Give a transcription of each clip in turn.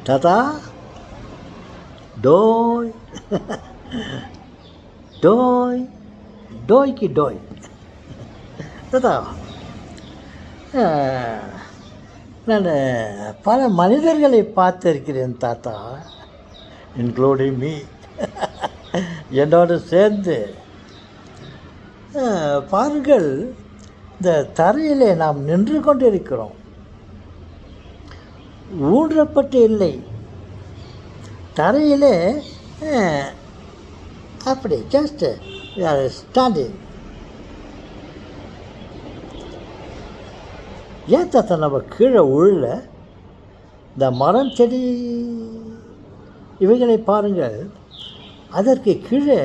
தாத்தா டோய் டோய் டோய்க்கு டோய். தாத்தா நான் பல மனிதர்களை பார்த்திருக்கிறேன் தாத்தா, இன்க்ளூடிங் மீ. என்னோடு சேர்ந்து பாருங்கள், இந்த தரையிலே நாம் நின்று கொண்டிருக்கிறோம், ஊன்றப்பட்டு இல்லை. தரையிலே அப்படி ஜஸ்ட் ஸ்டாண்டிங். ஏன் தாத்தா நம்ம கீழே உள்ள இந்த மரம் செடி இவைகளை பாருங்கள், அதற்கு கீழே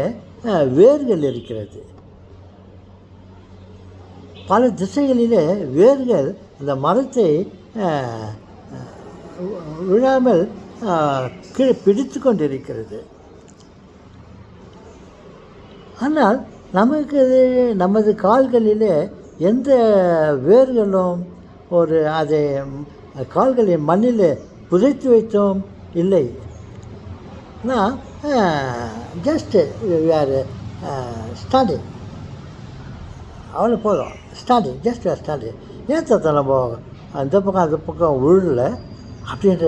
வேர்கள் இருக்கிறது. பல திசைகளிலே வேர்கள் அந்த மரத்தை விழாமல் கீழே பிடித்து கொண்டிருக்கிறது. ஆனால் நமது கால்களிலே எந்த வேர்களும் அதை கால்களை மண்ணில் புதைத்து வைத்தோம் இல்லை. நான் ஜஸ்ட்டு வேறு ஸ்டாண்டிங், அவ்வளோ போதும். Standing, just standing. ஏன் தாத்தா நம்ம அந்த பக்கம் உள்ள அப்படின்ற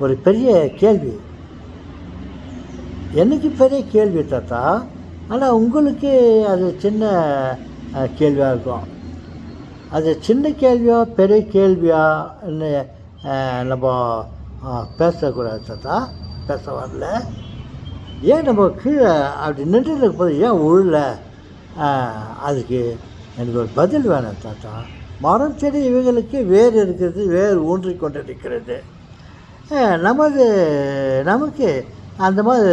ஒரு பெரிய கேள்வி எனக்கு பெரிய கேள்வி தாத்தா. ஆனால் உங்களுக்கு அது சின்ன கேள்வியாக இருக்கும். அது சின்ன கேள்வியா பெரிய கேள்வியான்னு நம்ம பேசக்கூடாது தாத்தா, பேச வரல. ஏன் நம்ம கீழே அப்படி நின்று இருக்கும்போது ஏன் உள்ள, அதுக்கு எனக்கு ஒரு பதில் வேணும் தாத்தா. மரம் செடி இவைகளுக்கு வேர் இருக்கிறது, வேர் ஊன்றி கொண்டு இருக்கிறது. நமக்கு அந்த மாதிரி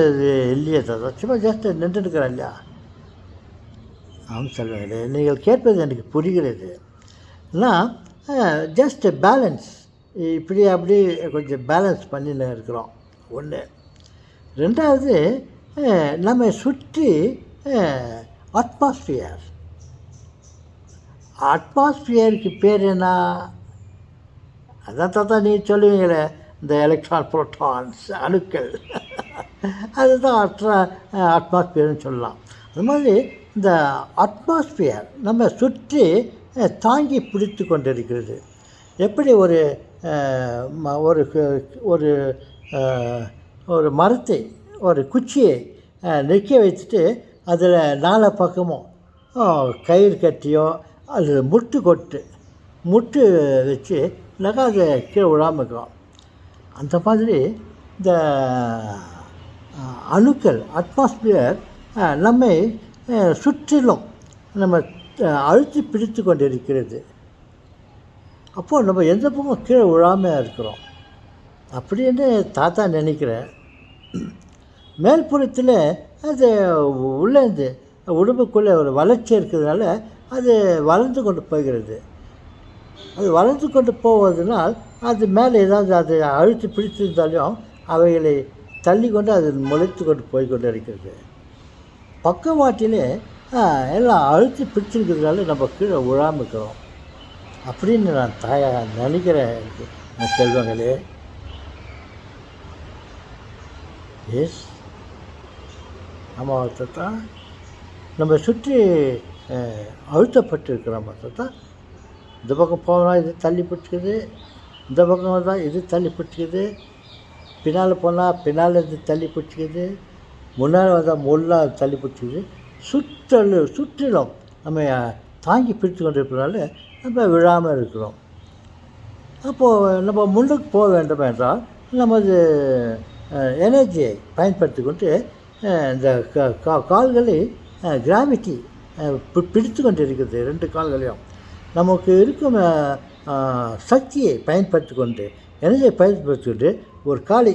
இல்லையே தாத்தா, சும்மா ஜஸ்ட் நின்று இருக்கிறேன் இல்லையா? ஆமாம் சொல்லுங்களே, நீங்கள் கேட்பது எனக்கு புரிகிறது. நான் ஜஸ்ட் பேலன்ஸ், இப்படி அப்படி கொஞ்சம் பேலன்ஸ் பண்ணின்னு இருக்கிறோம். ஒன்று. ரெண்டாவது, நம்ம சுற்றி அட்மாஸ்பியருக்கு பேர் என்ன? அதான் தாத்தா நீ சொல்லுவீங்களே, இந்த எலக்ட்ரான், புரோட்டான்ஸ், அணுக்கள், அதுதான் அட்மாஸ்பியர்னு சொல்லலாம். அது மாதிரி இந்த அட்மாஸ்பியர் நம்ம சுற்றி தாங்கி பிடித்து கொண்டிருக்கிறது. எப்படி ஒரு ஒரு ஒரு மரத்தை, ஒரு குச்சியை நிற்க வச்சுட்டு அதில் நாலா பக்கமும் கயிறு கட்டியோ அல்லது முட்டு வச்சு இல்லைக்கா அதை கீழே விழாமல் இருக்கிறோம். அந்த மாதிரி இந்த அணுக்கள், அட்மாஸ்பியர் நம்மை சுற்றிலும் நம்ம அழுத்தி பிடித்து கொண்டு இருக்கிறது. அப்போது நம்ம எந்த பக்கம் கீழே விழாமல் இருக்கிறோம் அப்படின்னு தாத்தா நினைக்கிறேன். மேல்புறத்தில் அது உள்ளேருந்து உடம்புக்குள்ளே ஒரு வளர்ச்சி இருக்கிறதுனால அது வளர்ந்து கொண்டு போகிறது. அது வளர்ந்து கொண்டு போவதனால் அது மேலே ஏதாவது அதை அழுத்தி பிடித்திருந்தாலும் அவைகளை தள்ளி கொண்டு அது முளைத்து கொண்டு போய் கொண்டு இருக்கிறது. பக்கவாட்டிலே எல்லாம் அழுத்தி பிடிச்சிருக்கிறதுனால நம்ம கீழே விழாமல் இருக்கிறோம் அப்படின்னு நான் நினைக்கிறேன். நான் செல்வங்களே, எஸ் ஆமாம் தாத்தா, நம்ம சுற்றி அழுத்தப்பட்டு இருக்கிறோம் தாத்தா. இந்த பக்கம் போனால் இது தள்ளி பிடிச்சிக்குது, இந்த பக்கம் தான் இது தள்ளி பிடிச்சிக்குது, பின்னால் போனால் பின்னால் இது தள்ளி பிடிச்சிக்குது, முன்னால் வந்தால் முன்னால் தள்ளி பிடிச்சிக்குது. சுற்றிலும் நம்ம தாங்கி பிடித்து கொண்டு இருக்கிறனால நம்ம விழாமல் இருக்கிறோம். அப்போது நம்ம முன்னுக்கு போக வேண்டும் என்றால் நமது எனர்ஜியை பயன்படுத்தி கொண்டு இந்த கால்களை கிராவிட்டி பிடித்து கொண்டு இருக்குது. ரெண்டு கால்களையும் நமக்கு இருக்கும் சக்தியை பயன்படுத்தி கொண்டு, எனர்ஜியை பயன்படுத்தி கொண்டு ஒரு காலை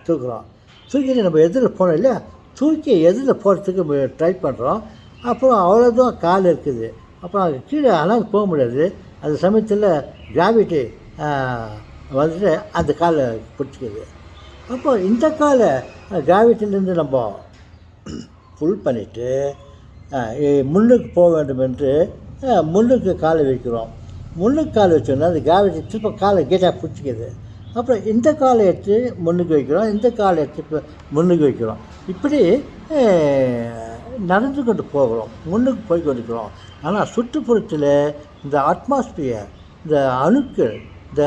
தூக்குறோம். தூக்கிட்டு நம்ம எதிரில் போனோம் இல்லையா, தூக்கி எதிரில் போகிறதுக்கு ட்ரை பண்ணுறோம். அப்புறம் அவ்வளோதான் கால் இருக்குது. அப்புறம் கீழே ஆனால் போக முடியாது. அந்த சமயத்தில் கிராவிட்டி வந்துட்டு அந்த காலை பிடிச்சிக்குது. அப்போ இந்த காலை கிராவிட்டிலேருந்து நம்ம ஃபுல் பண்ணிவிட்டு முன்னுக்கு போக வேண்டும் என்று முன்னுக்கு காலை வைக்கிறோம். முன்னுக்கு கால் வச்சோன்னா அந்த கிராவிட்டி திருப்ப காலை கேட்டாக பிடிச்சிக்குது. அப்புறம் இந்த காலை எடுத்து முன்னுக்கு வைக்கிறோம், இந்த காலை எடுத்து முன்னுக்கு வைக்கிறோம். இப்படி நடந்து கொண்டு போகிறோம், முன்னுக்கு போய் கொண்டிருக்கிறோம். ஆனால் சுற்றுப்புறத்தில் இந்த அட்மாஸ்பியர், இந்த அணுக்கள், இந்த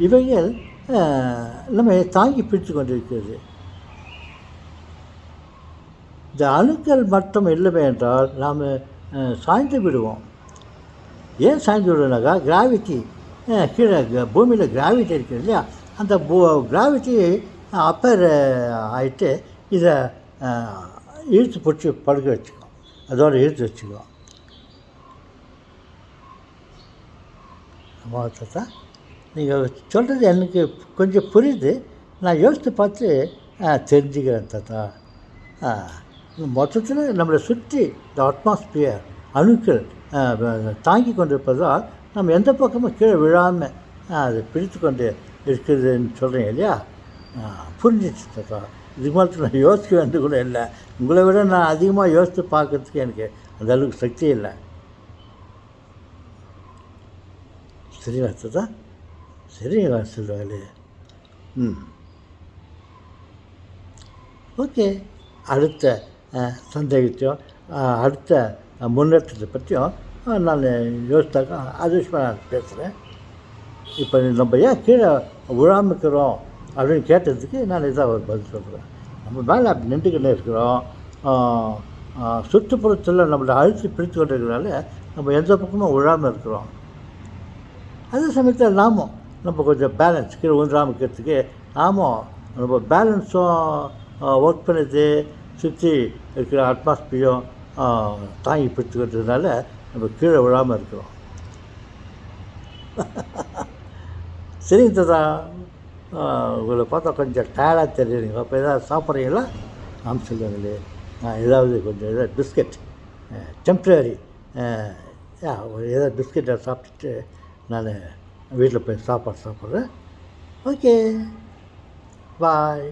இவைகள் நம்ம தாங்கி பிடித்து கொண்டிருக்கிறது. இந்த அணுக்கள் மட்டும் இல்லவே என்றால் நாம் சாய்ந்து விடுவோம். ஏன் சாய்ந்து விடுவோம்னாக்கா, கிராவிட்டி கீழே பூமியில் கிராவிட்டி இருக்குது இல்லையா, அந்த கிராவிட்டி அப்பர் ஆகிட்டு இதை இழுத்து பிடிச்சி படுக்க வச்சுக்கோம், அதோடு இழுத்து வச்சுக்குவோம். தாத்தா, நீங்கள் சொல்கிறது எனக்கு கொஞ்சம் புரியுது, நான் யோசித்து பார்த்து தெரிஞ்சுக்கிறேன் தாத்தா. மொத்தத்தில் நம்மளை சுற்றி இந்த அட்மாஸ்பியர் அணுக்கள் தாங்கி கொண்டிருப்பதால் நம்ம எந்த பக்கமும் கீழே விழாமல் அதை பிடித்து கொண்டு இருக்குதுன்னு சொல்கிறீங்க இல்லையா? புரிஞ்சிச்சு தாத்தா. இதுக்கு மாதிரி நான் யோசிக்க வேண்டிய கூட இல்லை. உங்களை விட நான் அதிகமாக யோசித்து பார்க்கறதுக்கு எனக்கு அந்த அளவுக்கு சக்தி இல்லை. சரிங்களா தாத்தா? சரிங்களா செல்வாங்களே? ஓகே. அடுத்த சந்தேகத்தையும் அடுத்த முன்னேற்றத்தை பற்றியும் நான் யோசித்தாக்கா அது விஷயமாக நான் பேசுகிறேன். இப்போ நம்ம ஏன் கீழே விழாமல் இருக்கிறோம் அப்படின்னு கேட்டதுக்கு நான் இதான் ஒரு பதில் சொல்கிறேன். நம்ம மேலே அப்படி நின்றுக்கிட்டே இருக்கிறோம், சுற்றுப்புறத்தில் நம்மளை அழுத்தி பிடித்து கொண்டு இருக்கிறனால நம்ம எந்த பக்கமும் விழாமல் இருக்கிறோம். அதே சமயத்தில் நாமும் நம்ம கொஞ்சம் பேலன்ஸ் கீழே ஊன்றாமல் இருக்கிறதுக்கு நாமும் நம்ம பேலன்ஸும் ஒர்க் பண்ணுது, சுற்றி இருக்கிற அட்மாஸ்பியரும் தாங்கி பிடித்துக்கிறதுனால நம்ம கீழே விழாமல் இருக்கிறோம். சரிங்க தாத்தா, உங்களை பார்த்தா கொஞ்சம் டயர்டாக தெரியுறீங்க. அப்போ எதாவது சாப்பிட்றீங்களா? ஆம் சொல்லுவாங்களே, ஏதாவது கொஞ்சம் ஏதாவது பிஸ்கட் டெம்ப்ரரி ஏதாவது பிஸ்கட்டை சாப்பிட்டுட்டு நான் வீட்டில் போய் சாப்பாடு சாப்பிட்றேன். ஓகே, பாய்.